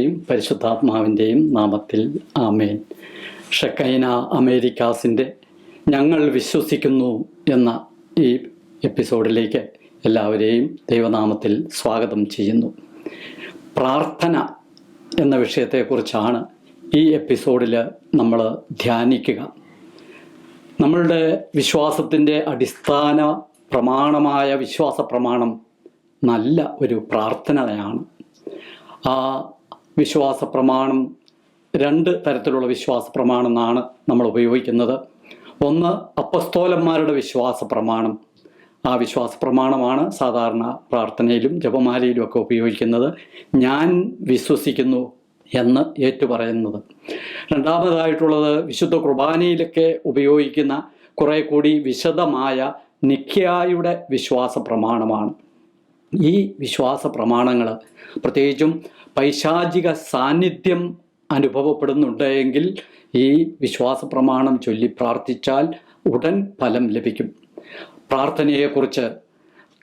പിതാവിൻ്റെയും പരിശുദ്ധാത്മാവിൻ്റെയും നാമത്തിൽ ആമേൻ. ഷെക്കൈന അമേരിക്കാസിൻ്റെ ഞങ്ങൾ വിശ്വസിക്കുന്നു എന്ന ഈ എപ്പിസോഡിലേക്ക് എല്ലാവരെയും ദൈവനാമത്തിൽ സ്വാഗതം ചെയ്യുന്നു. പ്രാർത്ഥന എന്ന വിഷയത്തെക്കുറിച്ചാണ് ഈ എപ്പിസോഡിൽ നമ്മൾ ധ്യാനിക്കുക. നമ്മളുടെ വിശ്വാസത്തിൻ്റെ അടിസ്ഥാന പ്രമാണമായ വിശ്വാസ പ്രമാണം നല്ല ഒരു പ്രാർത്ഥനയാണ്. ആ വിശ്വാസ പ്രമാണം രണ്ട് തരത്തിലുള്ള വിശ്വാസ പ്രമാണം എന്നാണ് നമ്മൾ ഉപയോഗിക്കുന്നത്. ഒന്ന് അപ്പസ്തോലന്മാരുടെ വിശ്വാസ പ്രമാണം. ആ വിശ്വാസ പ്രമാണമാണ് സാധാരണ പ്രാർത്ഥനയിലും ജപമാലയിലും ഒക്കെ ഉപയോഗിക്കുന്നത്. ഞാൻ വിശ്വസിക്കുന്നു എന്ന് ഏറ്റുപറയുന്നത്. രണ്ടാമതായിട്ടുള്ളത് വിശുദ്ധ കുർബാനയിലൊക്കെ ഉപയോഗിക്കുന്ന കുറെ കൂടി വിശദമായ നിഖ്യായുടെ വിശ്വാസ പ്രമാണമാണ്. ഈ വിശ്വാസ പ്രമാണങ്ങൾ പ്രത്യേകിച്ചും പൈശാചിക സാന്നിധ്യം അനുഭവപ്പെടുന്നുണ്ടെങ്കിൽ ഈ വിശ്വാസ പ്രമാണം ചൊല്ലി പ്രാർത്ഥിച്ചാൽ ഉടൻ ഫലം ലഭിക്കും. പ്രാർത്ഥനയെക്കുറിച്ച്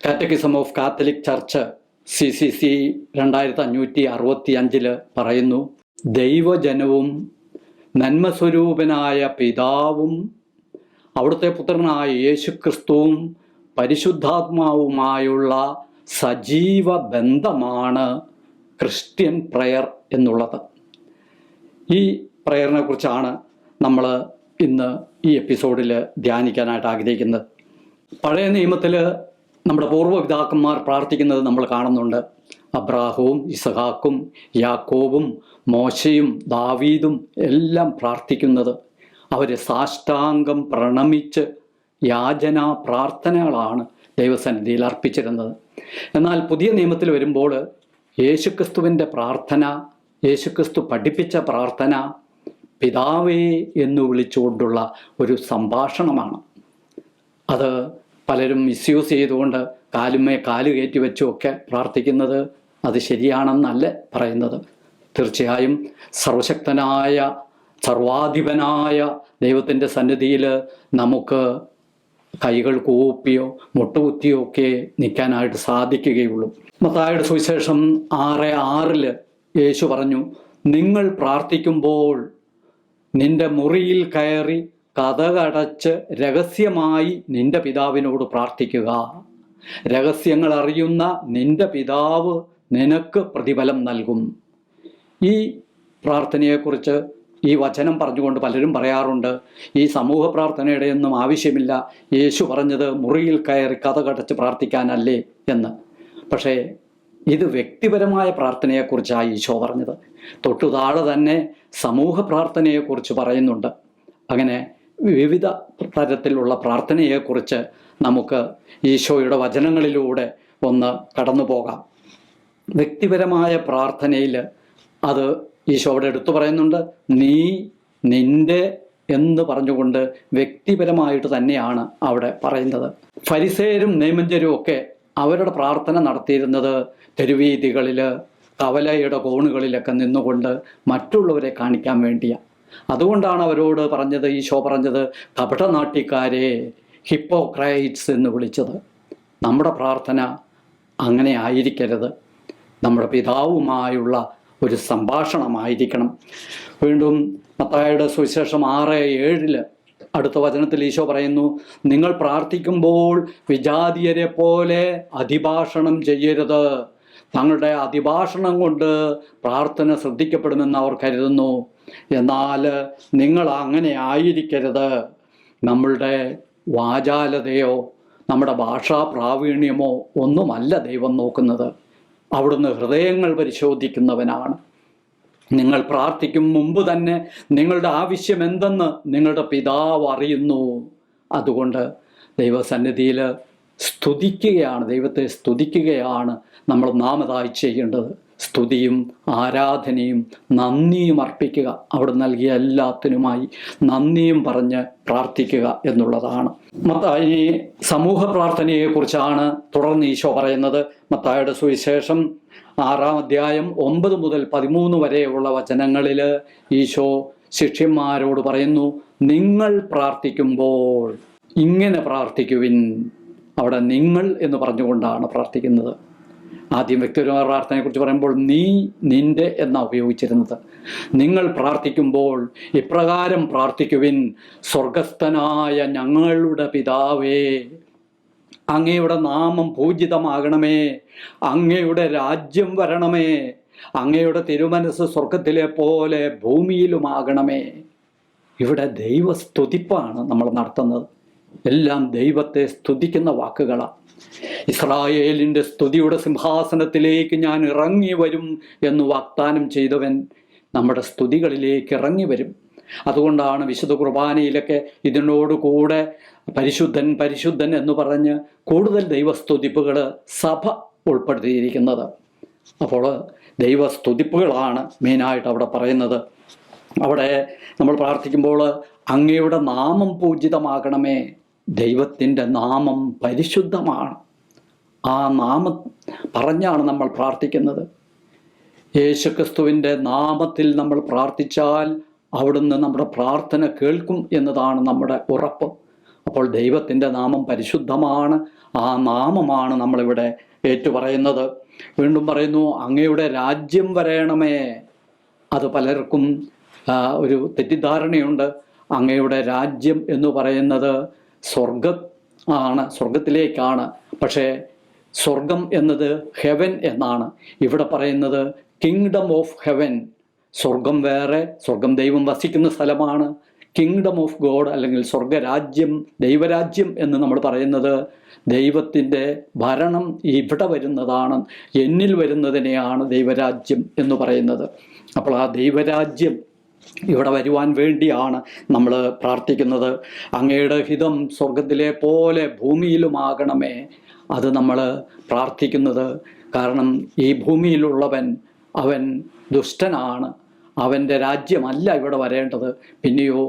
catechism of Catholic church CCC 2565 പറയുന്നു: ദൈവജനവും നന്മസ്വരൂപനായ പിതാവും അവിടുത്തെ പുത്രനായ യേശുക്രിസ്തുവും പരിശുദ്ധാത്മാവുമായുള്ള സജീവ ബന്ധമാണ് ക്രിസ്ത്യൻ പ്രയർ എന്നുള്ളത്. ഈ പ്രയറിനെ കുറിച്ചാണ് നമ്മൾ ഇന്ന് ഈ എപ്പിസോഡിൽ ധ്യാനിക്കാനായിട്ട് ആഗ്രഹിക്കുന്നത്. പഴയ നിയമത്തിൽ നമ്മുടെ പൂർവ്വപിതാക്കന്മാർ പ്രാർത്ഥിക്കുന്നത് നമ്മൾ കാണുന്നുണ്ട്. അബ്രാഹവും ഇസഹാക്കും യാക്കോബും മോശയും ദാവീദും എല്ലാം പ്രാർത്ഥിക്കുന്നത് അവർ സാഷ്ടാംഗം പ്രണമിച്ച് യാചന പ്രാർത്ഥനകളാണ് ദൈവസന്നിധിയിൽ അർപ്പിച്ചിരുന്നത്. എന്നാൽ പുതിയ നിയമത്തിൽ വരുമ്പോൾ യേശുക്രിസ്തുവിൻ്റെ പ്രാർത്ഥന, യേശുക്രിസ്തു പഠിപ്പിച്ച പ്രാർത്ഥന പിതാവേ എന്ന് വിളിച്ചുകൊണ്ടുള്ള ഒരു സംഭാഷണമാണ്. അത് പലരും മിസ്യൂസ് ചെയ്തുകൊണ്ട് കാലുമേ കാല് കയറ്റി വെച്ചുമൊക്കെ പ്രാർത്ഥിക്കുന്നത് അത് ശരിയാണെന്നല്ല പറയുന്നത്. തീർച്ചയായും സർവശക്തനായ സർവാധിപനായ ദൈവത്തിൻ്റെ സന്നിധിയിൽ നമുക്ക് കൈകൾ കൂപ്പിയോ മുട്ടുകുത്തിയോ ഒക്കെ നിൽക്കാനായിട്ട് സാധിക്കുകയുള്ളൂ. മത്തായിയുടെ സുവിശേഷം 6:6 യേശു പറഞ്ഞു, നിങ്ങൾ പ്രാർത്ഥിക്കുമ്പോൾ നിന്റെ മുറിയിൽ കയറി കതകടച്ച് രഹസ്യമായി നിന്റെ പിതാവിനോട് പ്രാർത്ഥിക്കുക. രഹസ്യങ്ങൾ അറിയുന്ന നിന്റെ പിതാവ് നിനക്ക് പ്രതിഫലം നൽകും. ഈ പ്രാർത്ഥനയെക്കുറിച്ച് ഈ വചനം പറഞ്ഞുകൊണ്ട് പലരും പറയാറുണ്ട്, ഈ സമൂഹ പ്രാർത്ഥനയുടെ ഒന്നും ആവശ്യമില്ല, യേശു പറഞ്ഞത് മുറിയിൽ കയറി കതകടച്ച് പ്രാർത്ഥിക്കാനല്ലേ എന്ന്. പക്ഷേ ഇത് വ്യക്തിപരമായ പ്രാർത്ഥനയെക്കുറിച്ചാണ് ഈശോ പറഞ്ഞത്. തൊട്ടുതാഴെ തന്നെ സമൂഹ പ്രാർത്ഥനയെക്കുറിച്ച് പറയുന്നുണ്ട്. അങ്ങനെ വിവിധ തരത്തിലുള്ള പ്രാർത്ഥനയെക്കുറിച്ച് നമുക്ക് ഈശോയുടെ വചനങ്ങളിലൂടെ ഒന്ന് കടന്നു പോകാം. വ്യക്തിപരമായ പ്രാർത്ഥനയിൽ അത് ഈശോ അവിടെ എടുത്തു പറയുന്നുണ്ട്. നീ നിന്റെ എന്ന് പറഞ്ഞുകൊണ്ട് വ്യക്തിപരമായിട്ട് തന്നെയാണ് അവിടെ പറയുന്നത്. ഫരിസേയരും നിയമജ്ഞരും ഒക്കെ അവരുടെ പ്രാർത്ഥന നടത്തിയിരുന്നത് തെരുവീതികളിൽ കവലയുടെ കോണുകളിലൊക്കെ നിന്നുകൊണ്ട് മറ്റുള്ളവരെ കാണിക്കാൻ വേണ്ടിയാണ്. അതുകൊണ്ടാണ് അവരോട് പറഞ്ഞത്, ഈശോ പറഞ്ഞത്, കപടനാട്യക്കാരെ, ഹിപ്പോക്രൈറ്റ്സ് എന്ന് വിളിച്ചത്. നമ്മുടെ പ്രാർത്ഥന അങ്ങനെ ആയിരിക്കരുത്. നമ്മുടെ പിതാവുമായുള്ള ഒരു സംഭാഷണമായിരിക്കണം. വീണ്ടും മത്തായിയുടെ സുവിശേഷം 6:7 അടുത്ത വചനത്തിൽ ഈശോ പറയുന്നു, നിങ്ങൾ പ്രാർത്ഥിക്കുമ്പോൾ വിജാതീയരെ പോലെ അതിഭാഷണം ചെയ്യരുത്. തങ്ങളുടെ അതിഭാഷണം കൊണ്ട് പ്രാർത്ഥന ശ്രദ്ധിക്കപ്പെടുമെന്ന് അവർ കരുതുന്നു. എന്നാൽ നിങ്ങൾ അങ്ങനെ ആയിരിക്കരുത്. നമ്മളുടെ വാചാലതയോ നമ്മുടെ ഭാഷാ പ്രാവീണ്യമോ ഒന്നുമല്ല ദൈവം നോക്കുന്നത്. അവിടുന്ന് ഹൃദയങ്ങൾ പരിശോധിക്കുന്നവനാണ്. നിങ്ങൾ പ്രാർത്ഥിക്കും മുമ്പ് തന്നെ നിങ്ങളുടെ ആവശ്യം എന്തെന്ന് നിങ്ങളുടെ പിതാവ് അറിയുന്നു. അതുകൊണ്ട് ദൈവസന്നിധിയിൽ സ്തുതിക്കുകയാണ്, ദൈവത്തെ സ്തുതിക്കുകയാണ് നമ്മൾ നാമതായി ചെയ്യേണ്ടത്. സ്തുതിയും ആരാധനയും നന്ദിയും അർപ്പിക്കുക. അവിടെ നൽകിയ എല്ലാത്തിനുമായി നന്ദിയും പറഞ്ഞ് പ്രാർത്ഥിക്കുക എന്നുള്ളതാണ്. ഈ സമൂഹ പ്രാർത്ഥനയെക്കുറിച്ചാണ് തുടർന്ന് ഈശോ പറയുന്നത്. മത്തായിയുടെ സുവിശേഷം 6:9-13 വരെയുള്ള വചനങ്ങളിൽ ഈശോ ശിഷ്യന്മാരോട് പറയുന്നു, നിങ്ങൾ പ്രാർത്ഥിക്കുമ്പോൾ ഇങ്ങനെ പ്രാർത്ഥിക്കുവിൻ. അവിടെ നിങ്ങൾ എന്ന് പറഞ്ഞുകൊണ്ടാണ് പ്രാർത്ഥിക്കുന്നത്. ആദ്യം വ്യക്തിപരമായ പ്രാർത്ഥനയെക്കുറിച്ച് പറയുമ്പോൾ നീ, നിന്റെ എന്നാണ് ഉപയോഗിച്ചിരുന്നത്. നിങ്ങൾ പ്രാർത്ഥിക്കുമ്പോൾ ഇപ്രകാരം പ്രാർത്ഥിക്കുവിൻ: സ്വർഗസ്ഥനായ ഞങ്ങളുടെ പിതാവേ, അങ്ങയുടെ നാമം പൂജിതമാകണമേ, അങ്ങയുടെ രാജ്യം വരണമേ, അങ്ങയുടെ തിരുമനസ് സ്വർഗത്തിലെ പോലെ ഭൂമിയിലുമാകണമേ. ഇവിടെ ദൈവസ്തുതിപ്പാണ് നമ്മൾ നടത്തുന്നത്. എല്ലാം ദൈവത്തെ സ്തുതിക്കുന്ന വാക്കുകളാണ്. ഇസ്രായേലിൻ്റെ സ്തുതിയുടെ സിംഹാസനത്തിലേക്ക് ഞാൻ ഇറങ്ങി വരും എന്ന് വാഗ്ദാനം ചെയ്തവൻ നമ്മുടെ സ്തുതികളിലേക്ക് ഇറങ്ങി വരും. അതുകൊണ്ടാണ് വിശുദ്ധ കുർബാനയിലൊക്കെ ഇതിനോടുകൂടെ പരിശുദ്ധൻ പരിശുദ്ധൻ എന്ന് പറഞ്ഞ് കൂടുതൽ ദൈവസ്തുതിപ്പുകൾ സഭ ഉൾപ്പെടുത്തിയിരിക്കുന്നത്. അപ്പോൾ ദൈവസ്തുതിപ്പുകളാണ് മെയിനായിട്ട് അവിടെ പറയുന്നത്. അവിടെ നമ്മൾ പ്രാർത്ഥിക്കുമ്പോൾ അങ്ങയുടെ നാമം പൂജിതമാകണമേ. ദൈവത്തിൻ്റെ നാമം പരിശുദ്ധമാണ്. ആ നാമം പറഞ്ഞാണ് നമ്മൾ പ്രാർത്ഥിക്കുന്നത്. യേശുക്രിസ്തുവിൻ്റെ നാമത്തിൽ നമ്മൾ പ്രാർത്ഥിച്ചാൽ അവിടുന്ന് നമ്മുടെ പ്രാർത്ഥന കേൾക്കും എന്നതാണ് നമ്മുടെ ഉറപ്പ്. അപ്പോൾ ദൈവത്തിൻ്റെ നാമം പരിശുദ്ധമാണ്. ആ നാമമാണ് നമ്മളിവിടെ ഏറ്റുപറയുന്നത്. വീണ്ടും പറയുന്നു, അങ്ങയുടെ രാജ്യം വരയണമേ. അത് പലർക്കും ഒരു തെറ്റിദ്ധാരണയുണ്ട്. അങ്ങയുടെ രാജ്യം എന്ന് പറയുന്നത് സ്വർഗത്തിലേക്കാണ്. പക്ഷേ സ്വർഗം എന്നത് ഹെവൻ എന്നാണ്. ഇവിടെ പറയുന്നത് കിങ്ഡം ഓഫ് ഹെവൻ. സ്വർഗം വേറെ, സ്വർഗം ദൈവം വസിക്കുന്ന സ്ഥലമാണ്. കിങ്ഡം ഓഫ് ഗോഡ് അല്ലെങ്കിൽ സ്വർഗരാജ്യം, ദൈവരാജ്യം എന്ന് നമ്മൾ പറയുന്നത് ദൈവത്തിൻ്റെ ഭരണം ഇവിടെ വരുന്നതാണ്, എന്നിൽ വരുന്നതിനെയാണ് ദൈവരാജ്യം എന്ന് പറയുന്നത്. അപ്പോൾ ആ ദൈവരാജ്യം ഇവിടെ വരുവാൻ വേണ്ടിയാണ് നമ്മൾ പ്രാർത്ഥിക്കുന്നത്. അങ്ങയുടെ ഹിതം സ്വർഗത്തിലെ പോലെ ഭൂമിയിലുമാകണമേ. അത് നമ്മൾ പ്രാർത്ഥിക്കുന്നത് കാരണം ഈ ഭൂമിയിലുള്ളവൻ അവൻ ദുഷ്ടനാണ്. അവൻ്റെ രാജ്യമല്ല ഇവിടെ വരേണ്ടത്. പിന്നെയോ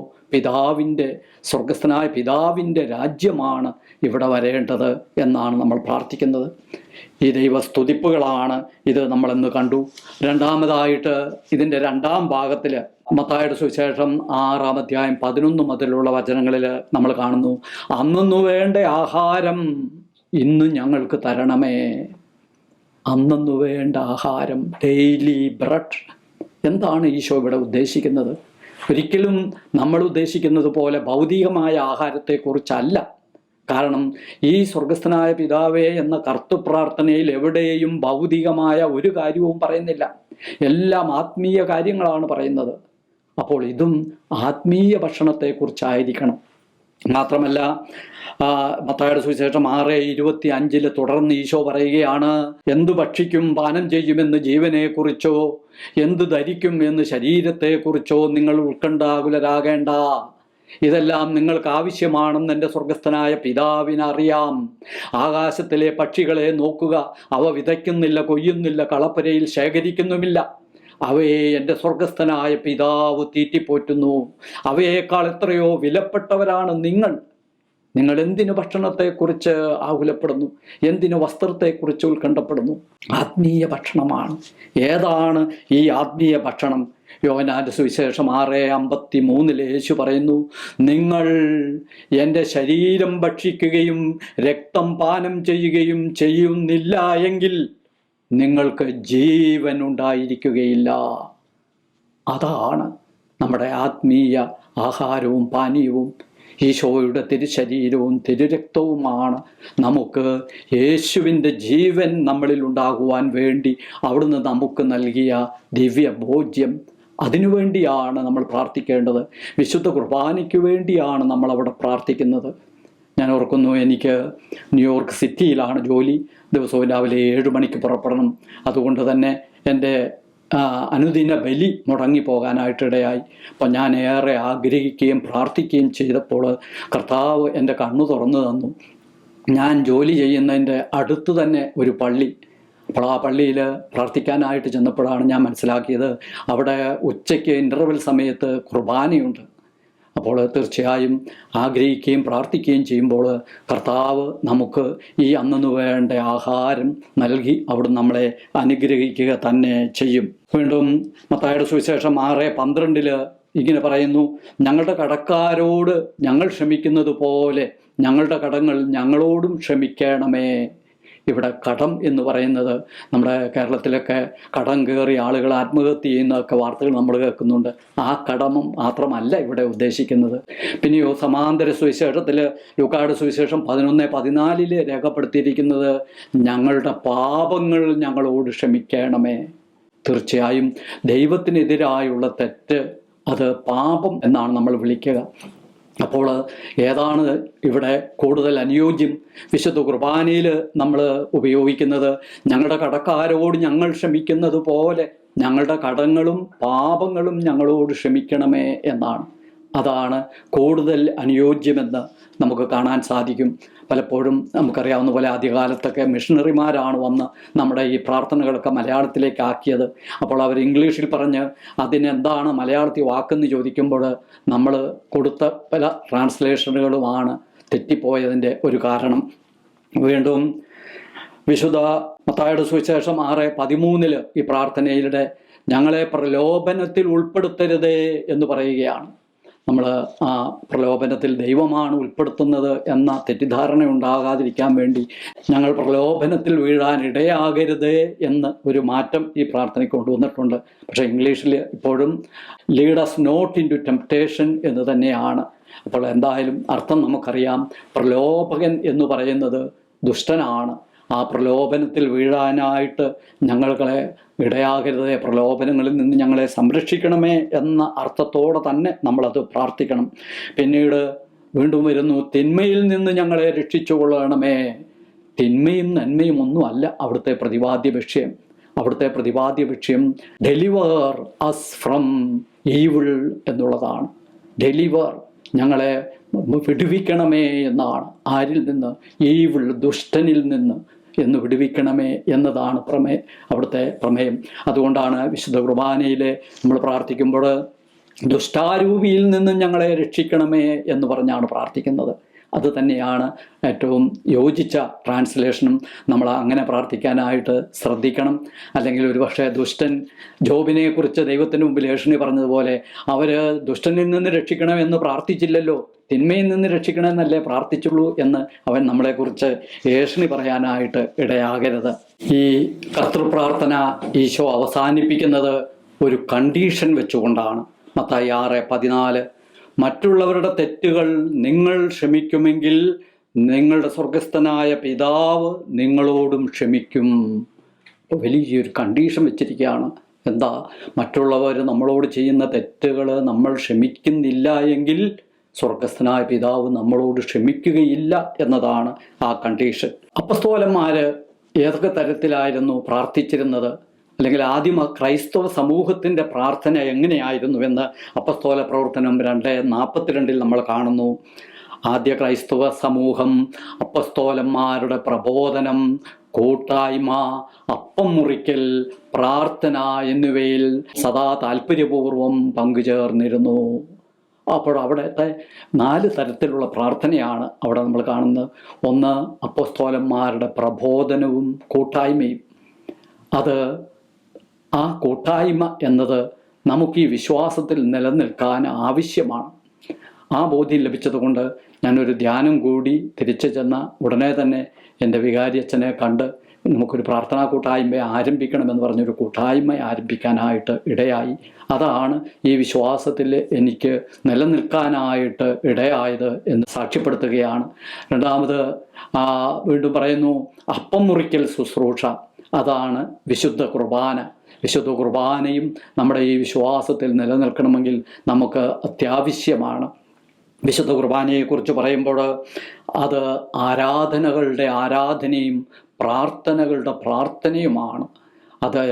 സ്വർഗസ്ഥനായ പിതാവിൻ്റെ രാജ്യമാണ് ഇവിടെ വരേണ്ടത് എന്നാണ് നമ്മൾ പ്രാർത്ഥിക്കുന്നത്. ഈ ദൈവസ്തുതിപ്പുകളാണ് ഇത് നമ്മളിന്ന് കണ്ടു. രണ്ടാമതായിട്ട് ഇതിൻ്റെ രണ്ടാം ഭാഗത്തിൽ മത്തായിയുടെ സുവിശേഷം 6-ാം അധ്യായം 11 മുതലുള്ള വചനങ്ങളിൽ നമ്മൾ കാണുന്നു, അന്നു വേണ്ട ആഹാരം ഇന്ന് ഞങ്ങൾക്ക് തരണമേ. അന്നു വേണ്ട ആഹാരം, ഡെയിലി ബ്രെഡ്. എന്താണ് ഈശോ ഇവിടെ ഉദ്ദേശിക്കുന്നത്? ഒരിക്കലും നമ്മൾ ഉദ്ദേശിക്കുന്നത് പോലെ ഭൗതികമായ ആഹാരത്തെക്കുറിച്ചല്ല. കാരണം ഈ സ്വർഗസ്ഥനായ പിതാവേ എന്ന കർത്തൃപ്രാർത്ഥനയിൽ എവിടെയും ഭൗതികമായ ഒരു കാര്യവും പറയുന്നില്ല. എല്ലാം ആത്മീയ കാര്യങ്ങളാണ് പറയുന്നത്. അപ്പോൾ ഇതും ആത്മീയ ഭക്ഷണത്തെക്കുറിച്ചായിരിക്കണം. മാത്രമല്ല മത്തായിയുടെ സുവിശേഷം 6:25 തുടർന്ന് ഈശോ പറയുകയാണ്, എന്തു ഭക്ഷിക്കും പാനം ചെയ്യുമെന്ന് ജീവനെക്കുറിച്ചോ എന്തു ധരിക്കും എന്ന് ശരീരത്തെക്കുറിച്ചോ നിങ്ങൾ ഉത്കണ്ഠാകുലരാകേണ്ട. ഇതെല്ലാം നിങ്ങൾക്ക് ആവശ്യമാണെന്ന് എൻ്റെ സ്വർഗസ്ഥനായ പിതാവിനറിയാം. ആകാശത്തിലെ പക്ഷികളെ നോക്കുക, അവ വിതയ്ക്കുന്നില്ല, കൊയ്യുന്നില്ല, കളപ്പുരയിൽ ശേഖരിക്കുന്നുമില്ല. അവയെ എൻ്റെ സ്വർഗസ്ഥനായ പിതാവ് തീറ്റിപ്പോറ്റുന്നു. അവയേക്കാൾ എത്രയോ വിലപ്പെട്ടവരാണ് നിങ്ങൾ. നിങ്ങൾ എന്തിനു ഭക്ഷണത്തെക്കുറിച്ച് ആകുലപ്പെടുന്നു? എന്തിനു വസ്ത്രത്തെക്കുറിച്ച് ഉത്കണ്ഠപ്പെടുന്നു? ആത്മീയ ഭക്ഷണമാണ്. ഏതാണ് ഈ ആത്മീയ ഭക്ഷണം? യോഹന്നാന്റെ സുവിശേഷം 6:53 യേശു പറയുന്നു, നിങ്ങൾ എൻ്റെ ശരീരം ഭക്ഷിക്കുകയും രക്തം പാനം ചെയ്യുകയും ചെയ്യുന്നില്ല എങ്കിൽ നിങ്ങൾക്ക് ജീവൻ ഉണ്ടായിരിക്കുകയില്ല. അതാണ് നമ്മുടെ ആത്മീയ ആഹാരവും പാനീയവും. ഈശോയുടെ തിരുശരീരവും തിരുരക്തവുമാണ് നമുക്ക് യേശുവിൻ്റെ ജീവൻ നമ്മളിൽ ഉണ്ടാകുവാൻ വേണ്ടി അവിടുന്ന് നമുക്ക് നൽകിയ ദിവ്യഭോജ്യം. അതിനുവേണ്ടിയാണ് നമ്മൾ പ്രാർത്ഥിക്കേണ്ടത്. വിശുദ്ധ കുർബാനയ്ക്ക് വേണ്ടിയാണ് നമ്മളവിടെ പ്രാർത്ഥിക്കുന്നത്. ഞാൻ ഓർക്കുന്നു, എനിക്ക് ന്യൂയോർക്ക് സിറ്റിയിലാണ് ജോലി. ദിവസവും രാവിലെ 7 മണിക്ക് പുറപ്പെടണം. അതുകൊണ്ട് തന്നെ എൻ്റെ അനുദിന ബലി മുടങ്ങിപ്പോകാനായിട്ടിടയായി. അപ്പം ഞാൻ ഏറെ ആഗ്രഹിക്കുകയും പ്രാർത്ഥിക്കുകയും ചെയ്തപ്പോൾ കർത്താവ് എൻ്റെ കണ്ണു തുറന്നു തന്നു. ഞാൻ ജോലി ചെയ്യുന്നതിൻ്റെ അടുത്ത് തന്നെ ഒരു പള്ളി. അപ്പോൾ ആ പള്ളിയിൽ പ്രാർത്ഥിക്കാനായിട്ട് ചെന്നപ്പോഴാണ് ഞാൻ മനസ്സിലാക്കിയത് അവിടെ ഉച്ചയ്ക്ക് ഇൻ്റർവെൽ സമയത്ത് കുർബാനയുണ്ട്. അപ്പോൾ തീർച്ചയായും ആഗ്രഹിക്കുകയും പ്രാർത്ഥിക്കുകയും ചെയ്യുമ്പോൾ കർത്താവ് നമുക്ക് ഈ അന്നു വേണ്ട ആഹാരം നൽകി അവിടുന്ന് നമ്മളെ അനുഗ്രഹിക്കുക തന്നെ ചെയ്യും. വീണ്ടും മത്തായിയുടെ സുവിശേഷം 6:12 ഇങ്ങനെ പറയുന്നു, ഞങ്ങളുടെ കടക്കാരോട് ഞങ്ങൾ ക്ഷമിക്കുന്നത് പോലെ ഞങ്ങളുടെ കടങ്ങൾ ഞങ്ങളോടും ക്ഷമിക്കണമേ. ഇവിടെ കടം എന്ന് പറയുന്നത് നമ്മുടെ കേരളത്തിലൊക്കെ കടം കയറി ആളുകൾ ആത്മഹത്യ ചെയ്യുന്നതൊക്കെ വാർത്തകൾ നമ്മൾ കേൾക്കുന്നുണ്ട്. ആ കടമം മാത്രമല്ല ഇവിടെ ഉദ്ദേശിക്കുന്നത്. പിന്നെയോ സമാന്തര സുവിശേഷത്തിൽ ലൂക്കായുടെ സുവിശേഷം 11:14 രേഖപ്പെടുത്തിയിരിക്കുന്നത് ഞങ്ങളുടെ പാപങ്ങൾ ഞങ്ങളോട് ക്ഷമിക്കണമേ. തീർച്ചയായും ദൈവത്തിനെതിരായുള്ള തെറ്റ് അത് പാപം എന്നാണ് നമ്മൾ വിളിക്കുക. അപ്പോൾ ഏതാണ് ഇവിടെ കൂടുതൽ അനുയോജ്യം? വിശുദ്ധ കുർബാനയിൽ നമ്മൾ ഉപയോഗിക്കുന്നത് ഞങ്ങളുടെ കടക്കാരോട് ഞങ്ങൾ ക്ഷമിക്കുന്നത് പോലെ ഞങ്ങളുടെ കടങ്ങളും പാപങ്ങളും ഞങ്ങളോട് ക്ഷമിക്കണമേ എന്നാണ്. അതാണ് കൂടുതൽ അനുയോജ്യമെന്ന് നമുക്ക് കാണാൻ സാധിക്കും. പലപ്പോഴും നമുക്കറിയാവുന്ന പോലെ ആദ്യകാലത്തൊക്കെ മിഷണറിമാരാണ് വന്ന് നമ്മുടെ ഈ പ്രാർത്ഥനകളൊക്കെ മലയാളത്തിലേക്ക് ആക്കിയത്. അപ്പോൾ അവർ ഇംഗ്ലീഷിൽ പറഞ്ഞ് അതിനെന്താണ് മലയാളത്തിൽ വാക്കെന്ന് ചോദിക്കുമ്പോൾ നമ്മൾ കൊടുത്ത പല ട്രാൻസ്ലേഷനുകളുമാണ് തെറ്റിപ്പോയതിൻ്റെ ഒരു കാരണം. വീണ്ടും വിശുദ്ധ മത്തായിയുടെ സുവിശേഷം 6:13 ഈ പ്രാർത്ഥനയിലൂടെ ഞങ്ങളെ പ്രലോഭനത്തിൽ ഉൾപ്പെടുത്തരുതേ എന്ന് പറയുകയാണ്. നമ്മൾ ആ പ്രലോഭനത്തിൽ ദൈവമാണ് ഉൾപ്പെടുത്തുന്നത് എന്ന തെറ്റിദ്ധാരണ ഉണ്ടാകാതിരിക്കാൻ വേണ്ടി ഞങ്ങൾ പ്രലോഭനത്തിൽ വീഴാൻ ഇടയാകരുത് എന്ന് ഒരു മാറ്റം ഈ പ്രാർത്ഥനയ്ക്ക് കൊണ്ടുവന്നിട്ടുണ്ട്. പക്ഷേ ഇംഗ്ലീഷിൽ ഇപ്പോഴും lead us not into temptation എന്ന് തന്നെയാണ്. അപ്പോൾ എന്തായാലും അർത്ഥം നമുക്കറിയാം. പ്രലോഭകൻ എന്ന് പറയുന്നത് ദുഷ്ടനാണ്. ആ പ്രലോഭനത്തിൽ വീഴാനായിട്ട് ഞങ്ങളെ ഇടയാകരുത്, പ്രലോഭനങ്ങളിൽ നിന്ന് ഞങ്ങളെ സംരക്ഷിക്കണമേ എന്ന അർത്ഥത്തോടെ തന്നെ നമ്മളത് പ്രാർത്ഥിക്കണം. പിന്നീട് വീണ്ടും വരുന്നു, തിന്മയിൽ നിന്ന് ഞങ്ങളെ രക്ഷിച്ചു കൊള്ളണമേ. തിന്മയും നന്മയും ഒന്നും അല്ല അവിടുത്തെ പ്രതിപാദ്യ വിഷയം. അവിടുത്തെ പ്രതിപാദ്യ വിഷയം ഡെലിവർ അസ് ഫ്രം ഈവിൾ എന്നുള്ളതാണ്. ഡെലിവർ, ഞങ്ങളെ വിടുവിക്കണമേ എന്നാണ്. ആരിൽ നിന്ന്? ഈവിൾ, ദുഷ്ടനിൽ നിന്ന് എന്ന് വിടുവിക്കണമേ എന്നതാണ് അവിടുത്തെ പ്രമേയം. അതുകൊണ്ടാണ് വിശുദ്ധ കുർബാനയിൽ നമ്മൾ പ്രാർത്ഥിക്കുമ്പോൾ ദുഷ്ടാരൂപിയിൽ നിന്നും ഞങ്ങളെ രക്ഷിക്കണമേ എന്ന് പറഞ്ഞാണ് പ്രാർത്ഥിക്കുന്നത്. അത് തന്നെയാണ് ഏറ്റവും യോജിച്ച ട്രാൻസ്ലേഷനും. നമ്മൾ അങ്ങനെ പ്രാർത്ഥിക്കാനായിട്ട് ശ്രദ്ധിക്കണം. അല്ലെങ്കിൽ ഒരുപക്ഷെ ദുഷ്ടൻ, ജോബിനെക്കുറിച്ച് ദൈവത്തിന് മുമ്പിൽ ഏഷണി പറഞ്ഞതുപോലെ അവർ ദുഷ്ടനിൽ നിന്ന് രക്ഷിക്കണമെന്ന് പ്രാർത്ഥിച്ചില്ലല്ലോ, തിന്മയിൽ നിന്ന് രക്ഷിക്കണമെന്നല്ലേ പ്രാർത്ഥിച്ചുള്ളൂ എന്ന് അവൻ നമ്മളെക്കുറിച്ച് ഏഷണി പറയാനായിട്ട് ഇടയാകരുത്. ഈ കർത്തൃപ്രാർത്ഥന ഈശോ അവസാനിപ്പിക്കുന്നത് ഒരു കണ്ടീഷൻ വെച്ചുകൊണ്ടാണ്. മത്തായി 6:14 മറ്റുള്ളവരുടെ തെറ്റുകൾ നിങ്ങൾ ക്ഷമിക്കുമെങ്കിൽ നിങ്ങളുടെ സ്വർഗസ്ഥനായ പിതാവ് നിങ്ങളോടും ക്ഷമിക്കും. വലിയൊരു കണ്ടീഷൻ വെച്ചിരിക്കുകയാണ്. എന്താ? മറ്റുള്ളവർ നമ്മളോട് ചെയ്യുന്ന തെറ്റുകൾ നമ്മൾ ക്ഷമിക്കുന്നില്ല എങ്കിൽ സ്വർഗസ്ഥനായ പിതാവ് നമ്മളോട് ക്ഷമിക്കുകയില്ല എന്നതാണ് ആ കണ്ടീഷൻ. അപ്പസ്തോലന്മാർ ഏതൊക്കെ തരത്തിലായിരുന്നു പ്രാർത്ഥിച്ചിരുന്നത്? അല്ലെങ്കിൽ ആദിമ ക്രൈസ്തവ സമൂഹത്തിൻ്റെ പ്രാർത്ഥന എങ്ങനെയായിരുന്നുവെന്ന് അപ്പസ്തോല പ്രവർത്തനം 2:42 നമ്മൾ കാണുന്നു. ആദ്യ ക്രൈസ്തവ സമൂഹം അപ്പസ്തോലന്മാരുടെ പ്രബോധനം, കൂട്ടായ്മ, അപ്പം മുറിക്കൽ, പ്രാർത്ഥന എന്നിവയിൽ സദാ താല്പര്യപൂർവ്വം പങ്കുചേർന്നിരുന്നു. അപ്പോൾ അവിടുത്തെ 4 തരത്തിലുള്ള പ്രാർത്ഥനയാണ് അവിടെ നമ്മൾ കാണുന്നത്. ഒന്ന്, അപ്പസ്തോലന്മാരുടെ പ്രബോധനവും കൂട്ടായ്മയും. അത് ആ കൂട്ടായ്മ എന്നത് നമുക്ക് ഈ വിശ്വാസത്തിൽ നിലനിൽക്കാൻ ആവശ്യമാണ്. ആ ബോധ്യം ലഭിച്ചതുകൊണ്ട് ഞാനൊരു ധ്യാനം കൂടി തിരിച്ചു ചെന്ന ഉടനെ തന്നെ എൻ്റെ വികാരിയച്ഛനെ കണ്ട് നമുക്കൊരു പ്രാർത്ഥനാ കൂട്ടായ്മ ആരംഭിക്കണമെന്ന് പറഞ്ഞൊരു കൂട്ടായ്മ ആരംഭിക്കാനായിട്ട് ഇടയായി. അതാണ് ഈ വിശ്വാസത്തിൽ എനിക്ക് നിലനിൽക്കാനായിട്ട് ഇടയായത് എന്ന് സാക്ഷ്യപ്പെടുത്തുകയാണ്. രണ്ടാമത് വീണ്ടും പറയുന്നു, അപ്പം മുറിക്കൽ ശുശ്രൂഷ. അതാണ് വിശുദ്ധ കുർബാന. വിശുദ്ധ കുർബാനയും നമ്മുടെ ഈ വിശ്വാസത്തിൽ നിലനിൽക്കണമെങ്കിൽ നമുക്ക് അത്യാവശ്യമാണ്. വിശുദ്ധ കുർബാനയെക്കുറിച്ച് പറയുമ്പോൾ അത് ആരാധനകളുടെ ആരാധനയും പ്രാർത്ഥനകളുടെ പ്രാർത്ഥനയുമാണ്. അത്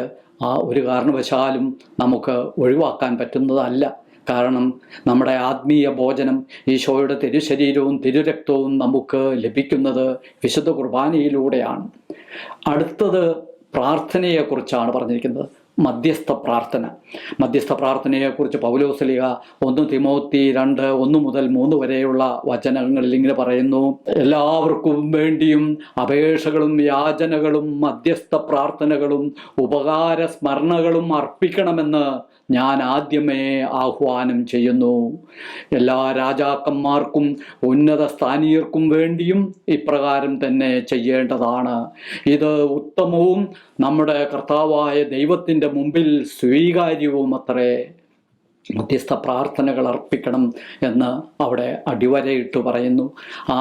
ഒരു കാരണവശാലും നമുക്ക് ഒഴിവാക്കാൻ പറ്റുന്നതല്ല. കാരണം നമ്മുടെ ആത്മീയ ഭോജനം, ഈശോയുടെ തിരുശരീരവും തിരുരക്തവും നമുക്ക് ലഭിക്കുന്നത് വിശുദ്ധ കുർബാനയിലൂടെയാണ്. അടുത്തത് പ്രാർത്ഥനയെക്കുറിച്ചാണ് പറഞ്ഞിരിക്കുന്നത്. മധ്യസ്ഥ പ്രാർത്ഥന. മധ്യസ്ഥ പ്രാർത്ഥനയെക്കുറിച്ച് പൗലോസ്ലീഹ 1 തിമോത്തി 2:1-3 വരെയുള്ള വചനങ്ങളിൽ ഇങ്ങനെ പറയുന്നു: എല്ലാവർക്കും വേണ്ടിയും അപേക്ഷകളും യാചനകളും മധ്യസ്ഥ പ്രാർത്ഥനകളും ഉപകാര സ്മരണകളും അർപ്പിക്കണമെന്ന് ഞാൻ ആദ്യമേ ആഹ്വാനം ചെയ്യുന്നു. എല്ലാ രാജാക്കന്മാർക്കും ഉന്നത സ്ഥാനീയർക്കും വേണ്ടിയും ഇപ്രകാരം തന്നെ ചെയ്യേണ്ടതാണ്. ഇത് ഉത്തമവും നമ്മുടെ കർത്താവായ ദൈവത്തിൻ്റെ മുമ്പിൽ സ്വീകാര്യവും അത്രേ. മധ്യസ്ഥ പ്രാർത്ഥനകൾ അർപ്പിക്കണം എന്ന് അവിടെ അടിവരയിട്ട് പറയുന്നു. ആ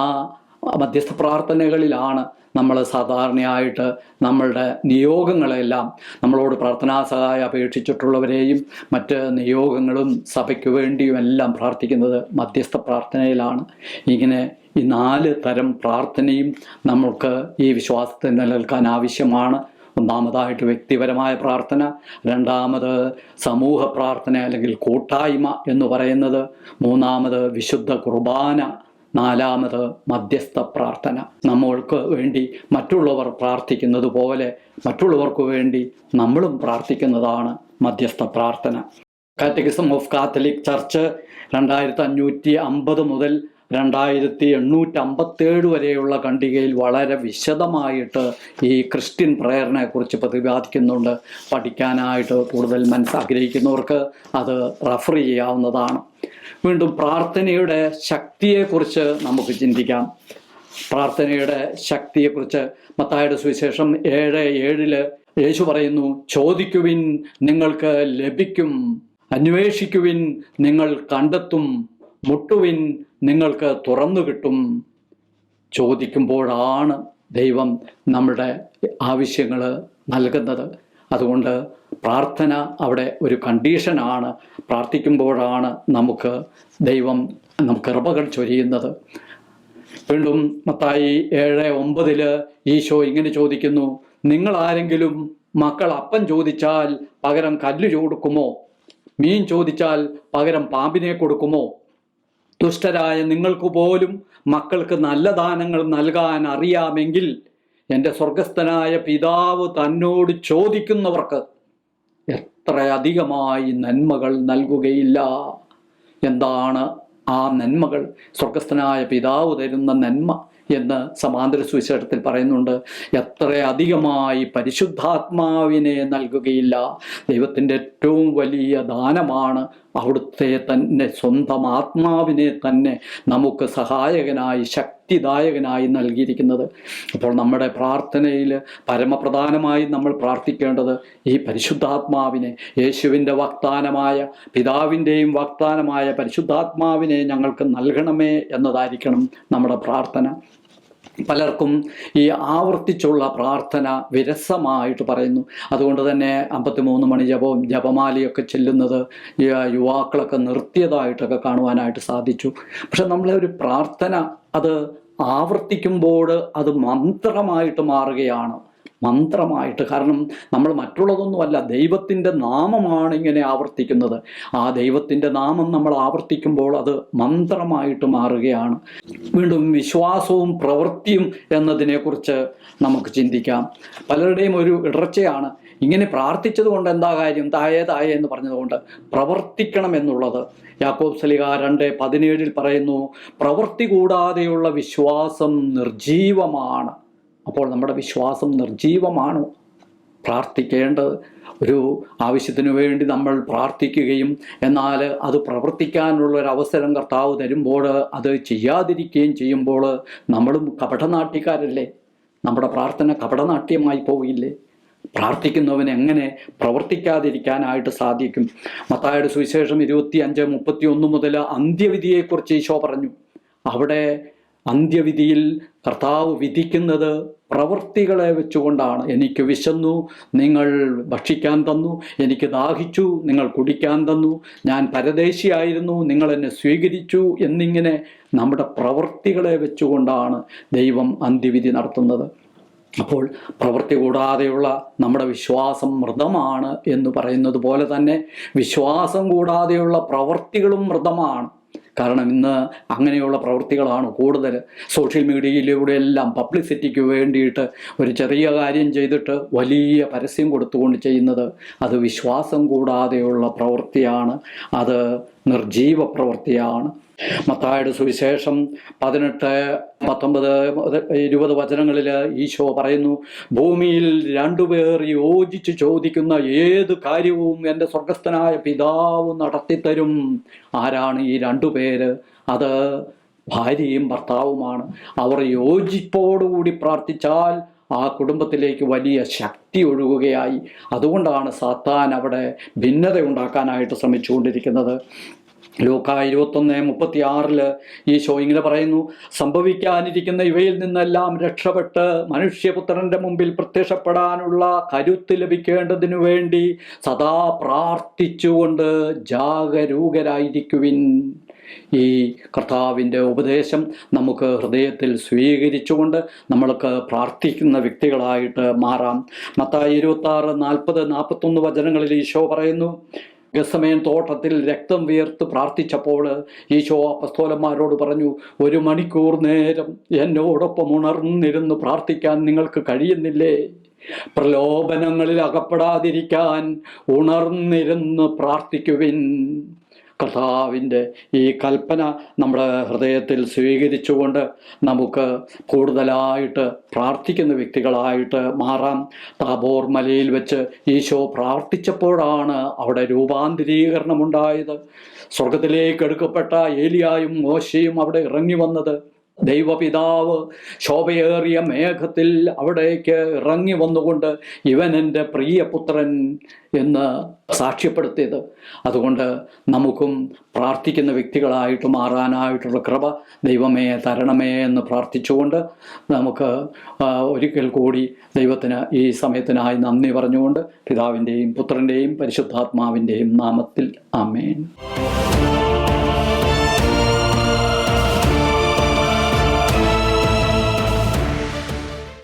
മധ്യസ്ഥ പ്രാർത്ഥനകളിലാണ് നമ്മൾ സാധാരണയായിട്ട് നമ്മളുടെ നിയോഗങ്ങളെല്ലാം, നമ്മളോട് പ്രാർത്ഥനാ സഹായം അപേക്ഷിച്ചിട്ടുള്ളവരെയും മറ്റ് നിയോഗങ്ങളും സഭയ്ക്ക് വേണ്ടിയും എല്ലാം പ്രാർത്ഥിക്കുന്നത് മധ്യസ്ഥ പ്രാർത്ഥനയിലാണ്. ഇങ്ങനെ ഈ 4 തരം പ്രാർത്ഥനയും നമ്മൾക്ക് ഈ വിശ്വാസത്തിൽ നിലനിൽക്കാൻ ആവശ്യമാണ്. ഒന്നാമതായിട്ട് വ്യക്തിപരമായ പ്രാർത്ഥന, രണ്ടാമത് സമൂഹ പ്രാർത്ഥന അല്ലെങ്കിൽ കൂട്ടായ്മ എന്ന് പറയുന്നത്, മൂന്നാമത് വിശുദ്ധ കുർബാന, നാലാമത് മധ്യസ്ഥ പ്രാർത്ഥന. നമ്മൾക്ക് വേണ്ടി മറ്റുള്ളവർ പ്രാർത്ഥിക്കുന്നത് പോലെ മറ്റുള്ളവർക്ക് വേണ്ടി നമ്മളും പ്രാർത്ഥിക്കുന്നതാണ് മധ്യസ്ഥ പ്രാർത്ഥന. കാറ്റഗിസം ഓഫ് കാത്തലിക് ചർച്ച് 2550 മുതൽ 2857 വരെയുള്ള ഖണ്ഡികയിൽ വളരെ വിശദമായിട്ട് ഈ ക്രിസ്ത്യൻ പ്രേയറിനെ കുറിച്ച് പ്രതിപാദിക്കുന്നുണ്ട്. പഠിക്കാനായിട്ട് കൂടുതൽ ആഗ്രഹിക്കുന്നവർക്ക് അത് റെഫർ ചെയ്യാവുന്നതാണ്. വീണ്ടും പ്രാർത്ഥനയുടെ ശക്തിയെക്കുറിച്ച് നമുക്ക് ചിന്തിക്കാം. പ്രാർത്ഥനയുടെ ശക്തിയെക്കുറിച്ച് മത്തായിയുടെ സുവിശേഷം 7:7 യേശു പറയുന്നു: ചോദിക്കുവിൻ, നിങ്ങൾക്ക് ലഭിക്കും; അന്വേഷിക്കുവിൻ, നിങ്ങൾ കണ്ടെത്തും; മുട്ടുവിൻ, നിങ്ങൾക്ക് തുറന്നു കിട്ടും. ചോദിക്കുമ്പോഴാണ് ദൈവം നമ്മുടെ ആവശ്യങ്ങൾ നൽകുന്നത്. അതുകൊണ്ട് പ്രാർത്ഥന അവിടെ ഒരു കണ്ടീഷനാണ്. പ്രാർത്ഥിക്കുമ്പോഴാണ് ദൈവം നമുക്ക് കൃപകൾ ചൊരിയുന്നത്. വീണ്ടും മത്തായി 7:9 ഈശോ ഇങ്ങനെ ചോദിക്കുന്നു: നിങ്ങൾ ആരെങ്കിലും മക്കൾ അപ്പം ചോദിച്ചാൽ പകരം കല്ല് കൊടുക്കുമോ? മീൻ ചോദിച്ചാൽ പകരം പാമ്പിനെ കൊടുക്കുമോ? ദുഷ്ടരായ നിങ്ങൾക്ക് പോലും മക്കൾക്ക് നല്ല ദാനങ്ങൾ നൽകാൻ അറിയാമെങ്കിൽ എൻ്റെ സ്വർഗസ്ഥനായ പിതാവ് തന്നോട് ചോദിക്കുന്നവർക്ക് എത്ര അധികമായി നന്മകൾ നൽകുകയില്ല. എന്താണ് ആ നന്മകൾ? സ്വർഗസ്ഥനായ പിതാവ് തരുന്ന നന്മ എന്ന് സമാന്തര സുവിശേഷത്തിൽ പറയുന്നുണ്ട്. എത്ര അധികമായി പരിശുദ്ധാത്മാവിനെ നൽകുകയില്ല. ദൈവത്തിൻ്റെ ഏറ്റവും വലിയ ദാനമാണ് അവിടുത്തെ തന്നെ സ്വന്തം ആത്മാവിനെ തന്നെ നമുക്ക് സഹായകനായി, ശക്തിദായകനായി നൽകിയിരിക്കുന്നത്. അപ്പോൾ നമ്മുടെ പ്രാർത്ഥനയിൽ പരമപ്രധാനമായി നമ്മൾ പ്രാർത്ഥിക്കേണ്ടത് ഈ പരിശുദ്ധാത്മാവിനെ, യേശുവിൻ്റെ വാഗ്ദാനമായ, പിതാവിൻ്റെയും വാഗ്ദാനമായ പരിശുദ്ധാത്മാവിനെ ഞങ്ങൾക്ക് നൽകണമേ എന്നതായിരിക്കണം നമ്മുടെ പ്രാർത്ഥന. പലർക്കും ഈ ആവർത്തിച്ചുള്ള പ്രാർത്ഥന വിരസമായിട്ട് പറയുന്നു. അതുകൊണ്ട് തന്നെ 53 മണി ജപവും ജപമാലയൊക്കെ ചെല്ലുന്നത് യുവാക്കളൊക്കെ നിർത്തിയതായിട്ടൊക്കെ കാണുവാനായിട്ട് സാധിച്ചു. പക്ഷെ നമ്മളെ ഒരു പ്രാർത്ഥന അത് ആവർത്തിക്കുമ്പോൾ അത് മന്ത്രമായിട്ട് മാറുകയാണ്. മന്ത്രമായിട്ട്. കാരണം നമ്മൾ മറ്റുള്ളതൊന്നുമല്ല, ദൈവത്തിൻ്റെ നാമമാണ് ഇങ്ങനെ ആവർത്തിക്കുന്നത്. ആ ദൈവത്തിൻ്റെ നാമം നമ്മൾ ആവർത്തിക്കുമ്പോൾ അത് മന്ത്രമായിട്ട് മാറുകയാണ്. വീണ്ടും വിശ്വാസവും പ്രവൃത്തിയും എന്നതിനെക്കുറിച്ച് നമുക്ക് ചിന്തിക്കാം. പലരുടെയും ഒരു ഇടർച്ചയാണ്. ഇങ്ങനെ പ്രാർത്ഥിച്ചത് കൊണ്ട് എന്താ കാര്യം? തായേ എന്ന് പറഞ്ഞതുകൊണ്ട് പ്രവർത്തിക്കണം എന്നുള്ളത്. യാക്കോബ് ശ്ലീഹ 2:17 പറയുന്നു: പ്രവൃത്തി കൂടാതെയുള്ള വിശ്വാസം നിർജീവമാണ്. അപ്പോൾ നമ്മുടെ വിശ്വാസം നിർജീവമാണോ? പ്രാർത്ഥിക്കേണ്ടത് ഒരു ആവശ്യത്തിനു വേണ്ടി നമ്മൾ പ്രാർത്ഥിക്കുകയും എന്നാൽ അത് പ്രവർത്തിക്കാനുള്ളൊരവസരം കർത്താവ് തരുമ്പോൾ അത് ചെയ്യാതിരിക്കുകയും ചെയ്യുമ്പോൾ നമ്മളും കപടനാട്യക്കാരല്ലേ? നമ്മുടെ പ്രാർത്ഥന കപടനാട്യമായി പോവില്ലേ? പ്രാർത്ഥിക്കുന്നവന് എങ്ങനെ പ്രവർത്തിക്കാതിരിക്കാനായിട്ട് സാധിക്കും? മത്തായിയുടെ സുവിശേഷം 25:31 മുതൽ അന്ത്യവിധിയെക്കുറിച്ച് ഈശോ പറഞ്ഞു. അവിടെ അന്ത്യവിധിയിൽ കർത്താവ് വിധിക്കുന്നത് പ്രവൃത്തികളെ വെച്ചുകൊണ്ടാണ്. എനിക്ക് വിശന്നു, നിങ്ങൾ ഭക്ഷിക്കാൻ തന്നു; എനിക്ക് ദാഹിച്ചു, നിങ്ങൾ കുടിക്കാൻ തന്നു; ഞാൻ പരദേശിയായിരുന്നു, നിങ്ങൾ എന്നെ സ്വീകരിച്ചു എന്നിങ്ങനെ നമ്മുടെ പ്രവൃത്തികളെ വെച്ചുകൊണ്ടാണ് ദൈവം അന്ത്യവിധി നടത്തുന്നത്. അപ്പോൾ പ്രവൃത്തി കൂടാതെയുള്ള നമ്മുടെ വിശ്വാസം മൃതമാണ് എന്ന് പറയുന്നത് പോലെ തന്നെ വിശ്വാസം കൂടാതെയുള്ള പ്രവൃത്തികളും മൃതമാണ്. കാരണം ഇന്ന് അങ്ങനെയുള്ള പ്രവൃത്തികളാണ് കൂടുതൽ. സോഷ്യൽ മീഡിയയിലൂടെ എല്ലാം പബ്ലിസിറ്റിക്ക് വേണ്ടിയിട്ട് ഒരു ചെറിയ കാര്യം ചെയ്തിട്ട് വലിയ പരസ്യം കൊടുത്തുകൊണ്ട് ചെയ്യുന്നത് അത് വിശ്വാസം കൂടാതെയുള്ള പ്രവൃത്തിയാണ്, അത് നിർജീവ പ്രവൃത്തിയാണ്. മത്തായിയുടെ സുവിശേഷം 18, 19, 20 വചനങ്ങളിൽ ഈശോ പറയുന്നു, ഭൂമിയിൽ 2 പേർ യോജിച്ച് ചോദിക്കുന്ന ഏത് കാര്യവും എൻ്റെ സ്വർഗസ്ഥനായ പിതാവ് നടത്തിത്തരും. ആരാണ് ഈ 2 പേര്? അത് ഭാര്യയും ഭർത്താവുമാണ്. അവർ യോജിപ്പോടുകൂടി പ്രാർത്ഥിച്ചാൽ ആ കുടുംബത്തിലേക്ക് വലിയ ശക്തി ഒഴുകുകയായി. അതുകൊണ്ടാണ് സാത്താൻ അവിടെ ഭിന്നത ഉണ്ടാക്കാനായിട്ട് ശ്രമിച്ചുകൊണ്ടിരിക്കുന്നത്. ലൂക്കാ 21:36 ഈശോ ഇങ്ങനെ പറയുന്നു, സംഭവിക്കാനിരിക്കുന്ന ഇവയിൽ നിന്നെല്ലാം രക്ഷപ്പെട്ട് മനുഷ്യപുത്രൻ്റെ മുമ്പിൽ പ്രത്യക്ഷപ്പെടാനുള്ള കരുത്ത് ലഭിക്കേണ്ടതിനു വേണ്ടി സദാ പ്രാർത്ഥിച്ചുകൊണ്ട് ജാഗരൂകരായിരിക്കുവിൻ. ഈ കർത്താവിൻ്റെ ഉപദേശം നമുക്ക് ഹൃദയത്തിൽ സ്വീകരിച്ചുകൊണ്ട് നമ്മൾക്ക് പ്രാർത്ഥിക്കുന്ന വ്യക്തികളായിട്ട് മാറാം. മത്തായി 26, 40, 41 വചനങ്ങളിൽ ഈശോ പറയുന്നു, ഗത്സമേൻ തോട്ടത്തിൽ രക്തം വിയർത്ത് പ്രാർത്ഥിച്ചപ്പോൾ ഈശോ അപ്പസ്തോലന്മാരോട് പറഞ്ഞു, 1 മണിക്കൂർ നേരം എന്നോടൊപ്പം ഉണർന്നിരുന്ന് പ്രാർത്ഥിക്കാൻ നിങ്ങൾക്ക് കഴിയുന്നില്ലേ? പ്രലോഭനങ്ങളിൽ അകപ്പെടാതിരിക്കാൻ ഉണർന്നിരുന്ന് പ്രാർത്ഥിക്കുവിൻ. കർത്താവിൻ്റെ ഈ കൽപ്പന നമ്മുടെ ഹൃദയത്തിൽ സ്വീകരിച്ചുകൊണ്ട് നമുക്ക് കൂടുതലായിട്ട് പ്രാർത്ഥിക്കുന്ന വ്യക്തികളായിട്ട് മാറാം. താബോർ മലയിൽ വെച്ച് ഈശോ പ്രാർത്ഥിച്ചപ്പോഴാണ് അവിടെ രൂപാന്തരീകരണമുണ്ടായത്. സ്വർഗത്തിലേക്ക് എടുക്കപ്പെട്ട ഏലിയായും മോശയും അവിടെ ഇറങ്ങി വന്നത്. ദൈവപിതാവ് ശോഭയേറിയ മേഘത്തിൽ അവിടേക്ക് ഇറങ്ങി വന്നുകൊണ്ട് ഇവൻ എൻ്റെ പ്രിയപുത്രൻ എന്ന് സാക്ഷ്യപ്പെടുത്തിയത്. അതുകൊണ്ട് നമുക്കും പ്രാർത്ഥിക്കുന്ന വ്യക്തികളായിട്ട് മാറാനായിട്ടുള്ള കൃപ ദൈവമേ തരണമേ എന്ന് പ്രാർത്ഥിച്ചുകൊണ്ട് നമുക്ക് ഒരിക്കൽ കൂടി ദൈവത്തിന് ഈ സമയത്തിനായി നന്ദി പറഞ്ഞുകൊണ്ട് പിതാവിൻ്റെയും പുത്രൻ്റെയും പരിശുദ്ധാത്മാവിൻ്റെയും നാമത്തിൽ ആമേൻ.